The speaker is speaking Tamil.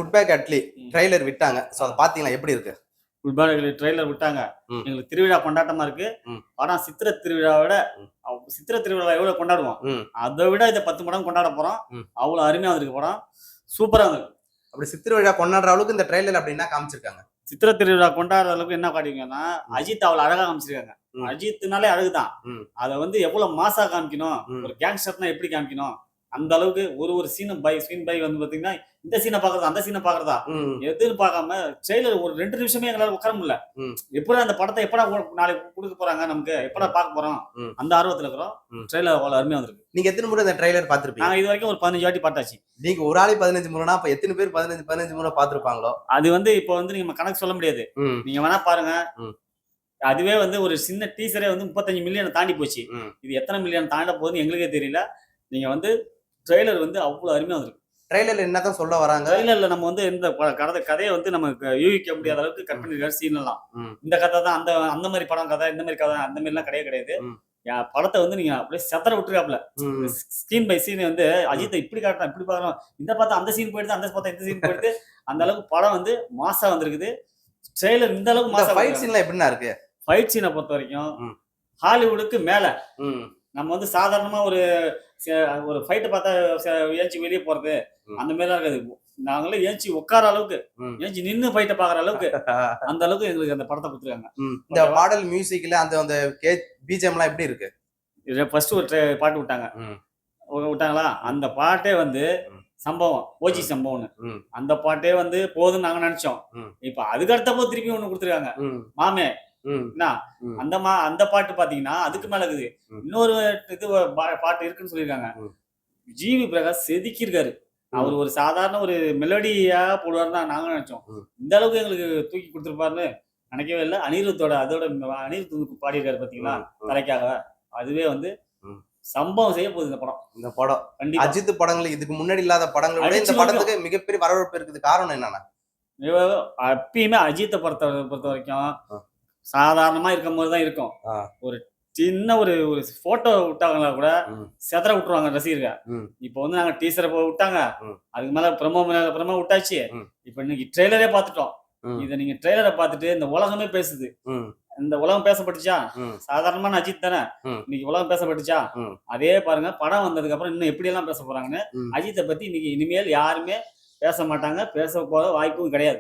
ஃபுட் பேக் அட்லி ட்ரைலர் விட்டாங்க. சோ அத பாத்தீங்களா எப்படி இருக்கு? ஃபுட் பேக் ட்ரெய்லர் விட்டாங்க. எங்களுக்கு திருவிழா கொண்டாட்டமா இருக்கு. ஆனா சித்திரை திருவிழாவை விட சித்திரை திருவிழா எவ்வளவு கொண்டாடுவோம், அதை விட இதை 10 மடங்கு கொண்டாட போறோம். அவ்வளவு அருமையா வந்திருக்கு படம். சூப்பரா இருக்கு. அப்படி சித்திரை விழா கொண்டாடுற அளவுக்கு இந்த ட்ரெய்லர் அப்படி என்ன காமிச்சிருக்காங்க? சித்திரை திருவிழா கொண்டாடுற அளவுக்கு என்ன காட்டிருக்காங்கன்னா, அஜித் அவ்வளவு அழகா காமிச்சிருக்காங்க. அஜித்னாலே அழகுதான். அதை வந்து எவ்வளவு மாசா காமிக்கணும், ஒரு கேங்ஸ்டர்னா எப்படி காமிக்கணும், அந்த அளவுக்கு ஒரு சீன் பை வந்து பாத்தீங்கன்னா இந்த சீனை பாக்குறதா அந்த சீனை பாக்குறதா எதுன்னு பார்க்காம ட்ரெய்லர் ஒரு 2 நிமிஷமே எங்களால உட்கார முடியல. எப்படா அந்த படத்தை எப்படா நாளைக்கு கொடுக்க போறாங்க, நமக்கு எப்படா பார்க்க போறோம், அந்த ஆர்வத்துல இருக்கிறோம். ட்ரெய்லர் அவ்வளவு அருமையா வந்திருக்கு. நீங்க எத்தனை முறை இந்த ட்ரெய்லர் பாத்துருப்பீங்க? நான் இது வரைக்கும் ஒரு 15 வாட்டி பார்த்தாச்சு. நீங்க ஒரு ஆளே 15 முறைனா அப்ப எத்தனை பேர் 15 முறை பாத்துருப்பாங்களோ? அது வந்து இப்போ வந்து நீங்க கணக்கு சொல்ல முடியாது. நீங்க வேணா பாருங்க. அதுவே வந்து ஒரு சின்ன டீசரே வந்து 35 மில்லியன் தாண்டி போச்சு. இது எத்தனை மில்லியன் தாண்ட போகுதுன்னு எங்களுக்கே தெரியல. நீங்க வந்து ட்ரெய்லர் வந்து அவ்வளவு அருமையா வந்திருக்கு. ட்ரெய்லர்ல என்னதான் சொல்ல வராங்க? ட்ரெய்லர்ல நம்ம வந்து இந்த கதையை வந்து நமக்கு யூகிக்க முடியாத அளவுக்கு கட் பண்ணிருக்காரு சீன் எல்லாம். இந்த கதை தான் அந்த மாதிரி படம் கதை, இந்த மாதிரி கதை அந்த மாதிரி எல்லாம் கிடையாது. படத்தை வந்து நீங்க அப்படியே செதற விட்டுருக்காப்ல. சீன் பை சீன் வந்து அஜித்தை இப்படி காட்டணும் இப்படி பாக்கணும், இந்த பார்த்தா அந்த சீன் போயிடுது, அந்த பார்த்தா இந்த சீன் போயிடுது. அந்த அளவுக்கு படம் வந்து மாசா வந்திருக்குது. ட்ரெய்லர் இந்த அளவுக்கு மாசா. ஃபைட் சீன்லாம் எப்படின்னா இருக்கு? ஃபைட் சீனை பொறுத்த வரைக்கும் ஹாலிவுட்டுக்கு மேல. நம்ம வந்து சாதாரணமா ஒரு ஃபைட்டை பார்த்தா ஏஞ்சி வெளியே போறது அந்த மாதிரி இருக்காது. நாங்களே ஏஞ்சி உட்கார அளவுக்கு, ஏஞ்சி நின்னு ஃபைட்டை பாக்குற அளவுக்கு அந்த அளவுக்கு எங்களுக்கு அந்த படத்தை கொடுத்துருக்காங்க. இந்த பாடல் மியூசிக்ல அந்த பிஜிஎம் எல்லாம் எப்படி இருக்கு? ஃபர்ஸ்ட் ஒரு பாட்டு விட்டாங்களா, அந்த பாட்டே வந்து சம்பவம், ஓஜி சம்பவம்னு அந்த பாட்டே வந்து போதுன்னு நாங்க நினைச்சோம். இப்ப அதுக்கு அடுத்த போது திருப்பி ஒண்ணு கொடுத்துருக்காங்க, மாமே. அந்த பாட்டு பாத்தீங்கன்னா அதுக்கு மேல இருக்குது. இன்னொரு இது பாட்டு இருக்குன்னு சொல்லியிருக்காங்க. ஜிவி பிரகாஷ் செதுக்கியிருக்காரு. அவர் ஒரு சாதாரண ஒரு மெலோடியா போடுவாருன்னு நாங்க நினைச்சோம். இந்த அளவுக்கு எங்களுக்கு தூக்கி கொடுத்துருப்பாருன்னு நினைக்கவே இல்லை. அதோட அனிருத் பாடியிருக்காரு பாத்தீங்களா தலைக்காக. அதுவே வந்து சம்பவம் செய்ய போகுது இந்த படம். அஜித் படங்கள் இதுக்கு முன்னாடி இல்லாத படங்களோட இந்த படத்துக்கு மிகப்பெரிய வரவேற்பு இருக்குது. காரணம் என்னன்னா, எப்பயுமே அஜித்தை பொறுத்த வரைக்கும் சாதாரணமா இருக்கும் போதுதான் இருக்கும். ஒரு சின்ன ஒரு போட்டோ விட்டாங்களா கூட செதற விட்டுருவாங்க ரசிகர்கள். இப்ப வந்து நாங்க டீசரை விட்டாங்க, அதுக்கு மேல பிரமோ விட்டாச்சு. இப்ப இன்னைக்கு ட்ரெய்லரே பாத்துட்டோம். இத நீங்க ட்ரெய்லரை பார்த்துட்டு இந்த உலகமே பேசுது. இந்த உலகம் பேசப்பட்டுச்சா, சாதாரணமான அஜித் தானே இன்னைக்கு உலகம் பேசப்பட்டுச்சா, அதே பாருங்க படம் வந்ததுக்கு அப்புறம் இன்னும் எப்படி எல்லாம் பேச போறாங்கன்னு. அஜித்தை பத்தி இன்னைக்கு இனிமேல் யாருமே பேச மாட்டாங்க, பேச போற வாய்ப்பும் கிடையாது.